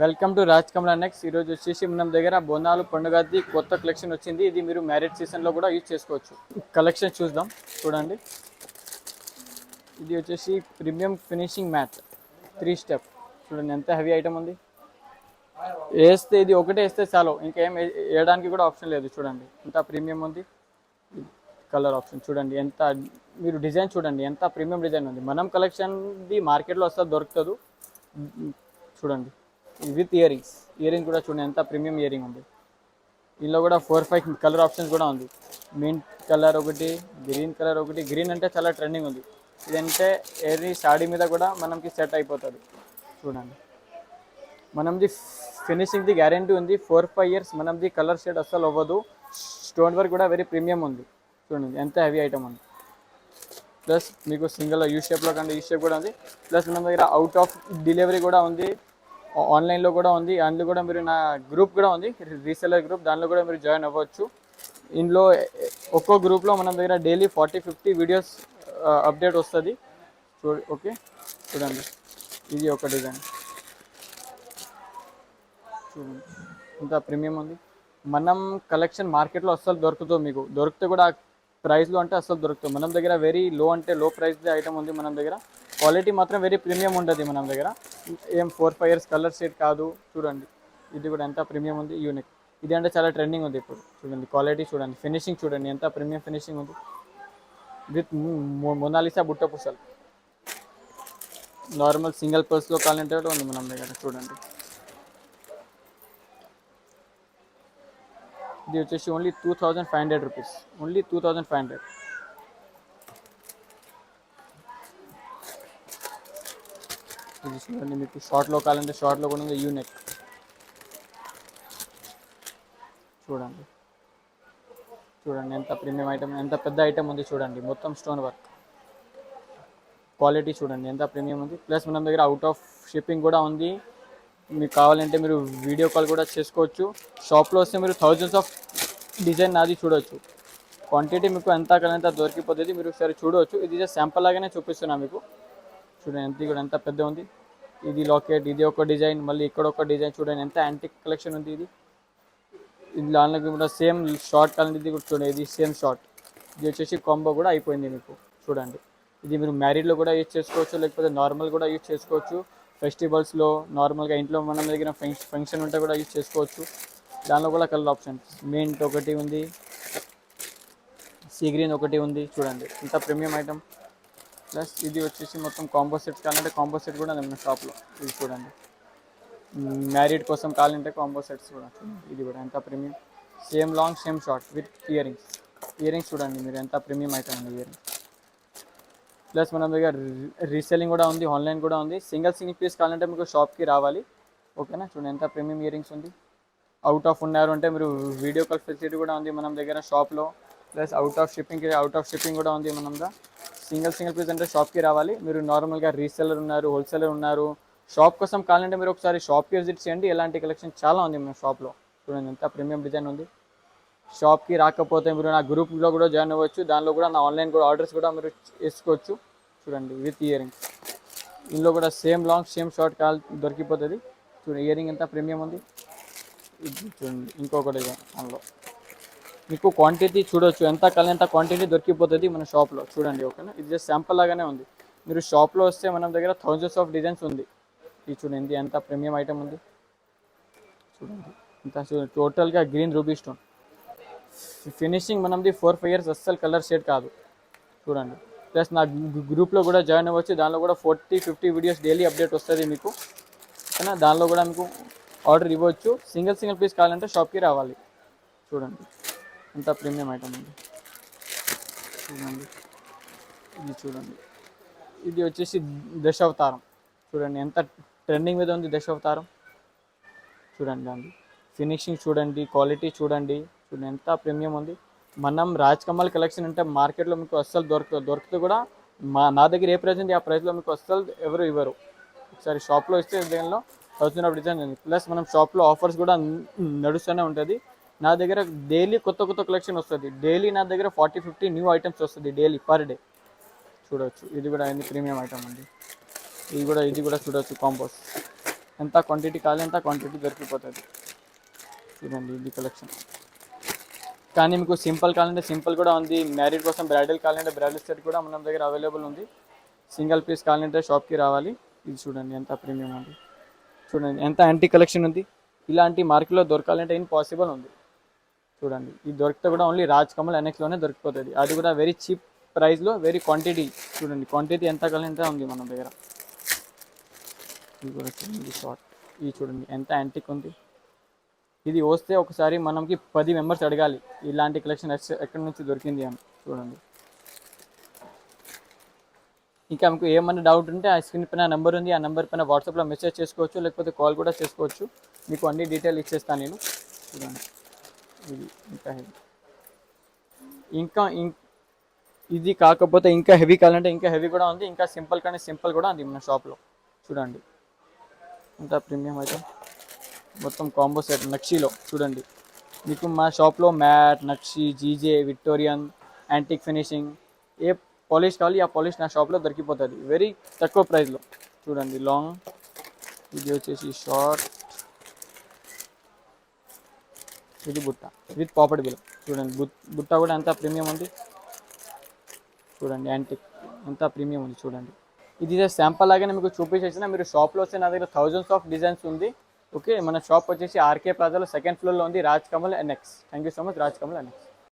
Welcome to Raj Kamala next. ఈరోజు వచ్చేసి మనం దగ్గర బోనాలు పండుగది కొత్త కలెక్షన్ వచ్చింది. ఇది మీరు మ్యారేజ్ సీజన్లో కూడా యూజ్ చేసుకోవచ్చు. కలెక్షన్ చూద్దాం, చూడండి. ఇది వచ్చేసి ప్రీమియం ఫినిషింగ్ మ్యాట్ 3 స్టెప్. చూడండి ఎంత హెవీ ఐటమ్ ఉంది. వేస్తే ఇది ఒకటే వేస్తే చాలు, ఇంకేం వేయడానికి కూడా ఆప్షన్ లేదు. చూడండి ఎంత ప్రీమియం ఉంది. కలర్ ఆప్షన్ చూడండి, ఎంత మీరు డిజైన్ చూడండి, ఎంత ప్రీమియం డిజైన్ ఉంది. మనం కలెక్షన్ది మార్కెట్లో వస్తే దొరుకుతుంది. చూడండి విత్ ఇయరింగ్స్ కూడా చూడండి ఎంత ప్రీమియం ఇయరింగ్ ఉంది. దీనిలో కూడా 4-5 కలర్ ఆప్షన్స్ కూడా ఉంది. మింట్ కలర్ ఒకటి, గ్రీన్ కలర్ ఒకటి. గ్రీన్ అంటే చాలా ట్రెండింగ్ ఉంది. ఇదంటే ఏది సాడీ మీద కూడా మనకి సెట్ అయిపోతుంది. చూడండి మనది ఫినిషింగ్ది గ్యారంటీ ఉంది. 4-5 ఇయర్స్ మనది కలర్ షేడ్ అస్సలు అవ్వదు. స్టోన్ వర్క్ కూడా వెరీ ప్రీమియం ఉంది. చూడండి ఎంత హెవీ ఐటమ్ ఉంది. ప్లస్ మీకు సింగిల్ యూ షేప్లో కంటే యూ షేప్ కూడా ఉంది. ప్లస్ మన దగ్గర అవుట్ ఆఫ్ డెలివరీ కూడా ఉంది, ఆన్లైన్లో కూడా ఉంది. అందులో కూడా మీరు నా గ్రూప్ కూడా ఉంది, రీసెలర్ గ్రూప్. దానిలో కూడా మీరు జాయిన్ అవ్వచ్చు. ఇందులో ఒక్కో గ్రూప్లో మన దగ్గర డైలీ 40-50 వీడియోస్ అప్డేట్ వస్తుంది. ఓకే చూడండి, ఇది ఒక డిజైన్ చూడండి ఇంత ప్రీమియం ఉంది. మనం కలెక్షన్ మార్కెట్లో అస్సలు దొరుకుతుంది. మీకు దొరికితే కూడా ప్రైస్లో అంటే అస్సలు దొరుకుతుంది. మన దగ్గర వెరీ లో అంటే లో ప్రైస్ది ఐటమ్ ఉంది. మన దగ్గర క్వాలిటీ మాత్రం వెరీ ప్రీమియం ఉంటుంది. మన దగ్గర ఏం 4-5 ఇయర్స్ కలర్ షేడ్ కాదు. చూడండి ఇది కూడా ఎంత ప్రీమియం ఉంది, యూనిక్. ఇది అంటే చాలా ట్రెండింగ్ ఉంది ఇప్పుడు. చూడండి క్వాలిటీ చూడండి, ఫినిషింగ్ చూడండి ఎంత ప్రీమియం ఫినిషింగ్ ఉంది. విత్ మొనాలిసా బుట్ట పూసలు. నార్మల్ సింగిల్ పర్స్లో కావాలంటే కూడా ఉంది మన దగ్గర. చూడండి ఇది వచ్చేసి ఓన్లీ 2500 రూపీస్, ఓన్లీ 2500. ఇది చూడండి, మీకు షార్ట్లో కావాలంటే షార్ట్లో కూడా ఉంది. యూనిక్ చూడండి, చూడండి ఎంత ప్రీమియం ఐటమ్, ఎంత పెద్ద ఐటమ్ ఉంది. చూడండి మొత్తం స్టోన్ వర్క్. క్వాలిటీ చూడండి ఎంత ప్రీమియం ఉంది. ప్లస్ మన దగ్గర అవుట్ ఆఫ్ షిప్పింగ్ కూడా ఉంది. మీకు కావాలంటే మీరు వీడియో కాల్ కూడా చేసుకోవచ్చు. షాప్లో వస్తే మీరు థౌజండ్స్ ఆఫ్ డిజైన్ నాది చూడవచ్చు. క్వాంటిటీ మీకు ఎంత కాలంత దొరికిపోతుంది, మీరు ఒకసారి చూడవచ్చు. ఇది జస్ట్ శాంపుల్ లాగానే చూపిస్తున్నా మీకు. చూడండి ఎంత కూడా ఎంత పెద్ద ఉంది. ఇది లాకెట్, ఇది ఒక డిజైన్, మళ్ళీ ఇక్కడ ఒక డిజైన్. చూడండి ఎంత యాంటిక్ కలెక్షన్ ఉంది. ఇది దానిలోకి కూడా సేమ్ షార్ట్ కాలండి. ఇది కూడా చూడండి, ఇది సేమ్ షార్ట్. ఇది వచ్చేసి కాంబో కూడా అయిపోయింది మీకు. చూడండి ఇది మీరు మ్యారీడ్లో కూడా యూజ్ చేసుకోవచ్చు, లేకపోతే నార్మల్ కూడా యూజ్ చేసుకోవచ్చు. ఫెస్టివల్స్లో నార్మల్గా ఇంట్లో మనం దగ్గర ఫంక్షన్ ఉంటే కూడా యూజ్ చేసుకోవచ్చు. దానిలో కూడా కలర్ ఆప్షన్స్ మింట్ ఒకటి ఉంది, సీ గ్రీన్ ఒకటి ఉంది. చూడండి ఇంత ప్రీమియం ఐటమ్. ప్లస్ ఇది వచ్చేసి మొత్తం కాంబో సెట్స్ కావాలంటే కాంబో సెట్ కూడా ఉంది మన షాప్లో. ఇది చూడండి మ్యారీడ్ కోసం కావాలంటే కాంబో సెట్స్ కూడా. ఇది కూడా ఎంత premium, same long same short with earrings చూడండి మీరు ఎంత ప్రీమియం ఐటమ్ ఉంది. ఇయరింగ్స్ ప్లస్ మన దగ్గర రీసెల్లింగ్ కూడా ఉంది, ఆన్లైన్ కూడా ఉంది. సింగిల్ పీస్ కావాలంటే మీకు షాప్కి రావాలి. ఓకేనా, చూడండి ఎంత ప్రీమియం ఇయరింగ్స్ ఉంది. అవుట్ ఆఫ్ ఉన్నారు అంటే మీరు వీడియో కాల్ ఫెసిలిటీ కూడా ఉంది మన దగ్గర షాప్లో. ప్లస్ అవుట్ ఆఫ్ షిప్పింగ్ కూడా ఉంది మన దగ్గర. సింగిల్ పీస్ అంటే షాప్కి రావాలి. మీరు నార్మల్గా రీసెల్లర్ ఉన్నారు, హోల్సేలర్ ఉన్నారు, షాప్ కోసం కావాలంటే మీరు ఒకసారి షాప్కి విజిట్ చేయండి. ఎలాంటి కలెక్షన్ చాలా ఉంది మన షాప్లో. చూడండి ఎంత ప్రీమియం డిజైన్ ఉంది. షాప్కి రాకపోతే మీరు నా గ్రూప్లో కూడా జాయిన్ అవ్వచ్చు. దానిలో కూడా నా ఆన్లైన్ కూడా ఆర్డర్స్ కూడా మీరు వేసుకోవచ్చు. చూడండి విత్ ఇయరింగ్స్. ఇందులో కూడా సేమ్ లాంగ్ సేమ్ షార్ట్ దొరికిపోతుంది. చూడండి ఇయరింగ్ ఎంత ప్రీమియం ఉంది. ఇది చూడండి ఇంకొకటి అందులో మీకు క్వాంటిటీ చూడవచ్చు, ఎంత ఎంత క్వాంటిటీ దొరికిపోతుంది మన షాప్లో. చూడండి ఓకేనా, ఇది జస్ట్ శాంపుల్ లాగానే ఉంది. మీరు షాప్లో వస్తే మన దగ్గర థౌజండ్స్ ఆఫ్ డిజైన్స్ ఉంది. ఇది చూడండి ఎంత ప్రీమియం ఐటమ్ ఉంది. చూడండి ఇంత టోటల్గా గ్రీన్ రూబీ స్టోన్ ఫినిషింగ్. మనది 4-5 ఇయర్స్ అస్సలు కలర్ షేడ్ కాదు. చూడండి ప్లస్ నా గ్రూప్లో కూడా జాయిన్ అవ్వచ్చు. దానిలో కూడా 40-50 వీడియోస్ డైలీ అప్డేట్ వస్తుంది మీకు. ఓకేనా, దానిలో కూడా మీకు ఆర్డర్ ఇవ్వచ్చు. సింగిల్ పీస్ కావాలంటే షాప్కి రావాలి. చూడండి ఎంత ప్రీమియం ఐటమ్ ఉంది. చూడండి ఇది చూడండి, ఇది వచ్చేసి దశావతారం. చూడండి ఎంత ట్రెండింగ్ మీద ఉంది దశావతారం. చూడండి దాన్ని ఫినిషింగ్ చూడండి, క్వాలిటీ చూడండి ఎంత ప్రీమియం ఉంది. మనం రాజ్ కమల్ కలెక్షన్ అంటే మార్కెట్లో మీకు అస్సలు దొరుకుతుంది కూడా. నా దగ్గర ఏ ప్రైస్ ఉంది ఆ ప్రైస్లో మీకు అస్సలు ఎవరు ఇవ్వరు. ఒకసారి షాప్లో ఇస్తే దీనిలో 1000 ఆఫ్ డిజైన్ ఉంది. ప్లస్ మనం షాప్లో ఆఫర్స్ కూడా నడుస్తూనే ఉంటుంది. నా దగ్గర డైలీ కొత్త కలెక్షన్ వస్తుంది. డైలీ నా దగ్గర 40-50 న్యూ ఐటమ్స్ వస్తుంది డైలీ పర్ డే. చూడవచ్చు ఇది కూడా ఎన్ని ప్రీమియం ఐటమ్ ఉంది. ఇది కూడా చూడవచ్చు కాంబోస్ ఎంత క్వాంటిటీ కావాలి అంత క్వాంటిటీ దొరికిపోతుంది. చూడండి ఇది కలెక్షన్. కానీ మీకు సింపుల్ కావాలంటే సింపుల్ కూడా ఉంది, మ్యారీడ్ కోసం బ్రైడల్ కావాలంటే బ్రైడల్ సెట్ కూడా మన దగ్గర అవైలబుల్ ఉంది. సింగిల్ పీస్ కావాలంటే షాప్కి రావాలి. ఇది చూడండి ఎంత ప్రీమియం ఉంది, చూడండి ఎంత యాంటీ కలెక్షన్ ఉంది. ఇలాంటి మార్కెట్లో దొరకాలంటే ఇంపాసిబుల్ ఉంది. చూడండి ఇది దొరికితే కూడా ఓన్లీ రాజ్ కమల్ ఎన్ఎక్స్లోనే దొరికిపోతుంది, అది కూడా వెరీ చీప్ ప్రైస్లో వెరీ క్వాంటిటీ. చూడండి క్వాంటిటీ ఎంత కావాలంటే ఉంది మన దగ్గర. ఇది కూడా చూడండి షార్ట్, ఇది చూడండి ఎంత యాంటిక్ ఉంది. ఇది వస్తే ఒకసారి మనకి 10 మెంబర్స్ అడగాలి ఇలాంటి కలెక్షన్ ఎక్కడి నుంచి దొరికింది అని. చూడండి ఇంకా మీకు ఏమన్నా డౌట్ ఉంటే ఆ స్క్రీన్ పైన నెంబర్ ఉంది, ఆ నెంబర్ పైన వాట్సాప్లో మెసేజ్ చేసుకోవచ్చు, లేకపోతే కాల్ కూడా చేసుకోవచ్చు. మీకు అన్ని డీటెయిల్ ఇచ్చేస్తాను నేను. చూడండి ఇది ఇంకా హెవీ, ఇంకా ఇది కాకపోతే ఇంకా హెవీ కావాలంటే ఇంకా హెవీ కూడా ఉంది, ఇంకా సింపుల్ కానీ సింపుల్ కూడా ఉంది మన షాప్లో. చూడండి ఇంత ప్రీమియం అయితే మొత్తం కాంబో సెట్ నక్షీలో. చూడండి మీకు మా షాప్లో మ్యాట్, నక్షి, జీజే, విక్టోరియన్, యాంటిక్ ఫినిషింగ్ ఏ పాలిష్ కావాలి ఆ పాలిష్ నా షాప్లో దొరికిపోతుంది వెరీ తక్కువ ప్రైస్లో. చూడండి లాంగ్, ఇది వచ్చేసి షార్ట్, ఇది బుట్ట విత్ పాపడ్ బిల్. చూడండి బుట్ట కూడా ఎంత ప్రీమియం ఉంది. చూడండి యాంటిక్ ఎంత ప్రీమియం ఉంది. చూడండి ఇది శాంపుల్ లాగానే మీకు చూపించేసిన, మీరు షాప్లో వస్తే నా దగ్గర థౌజండ్స్ ఆఫ్ డిజైన్స్ ఉంది. ఓకే మన షాప్ వచ్చేసి ఆర్కే ప్లాజాలో 2nd ఫ్లోర్లో ఉంది, Raj Kamal NX. Thank you so much Raj Kamal NX.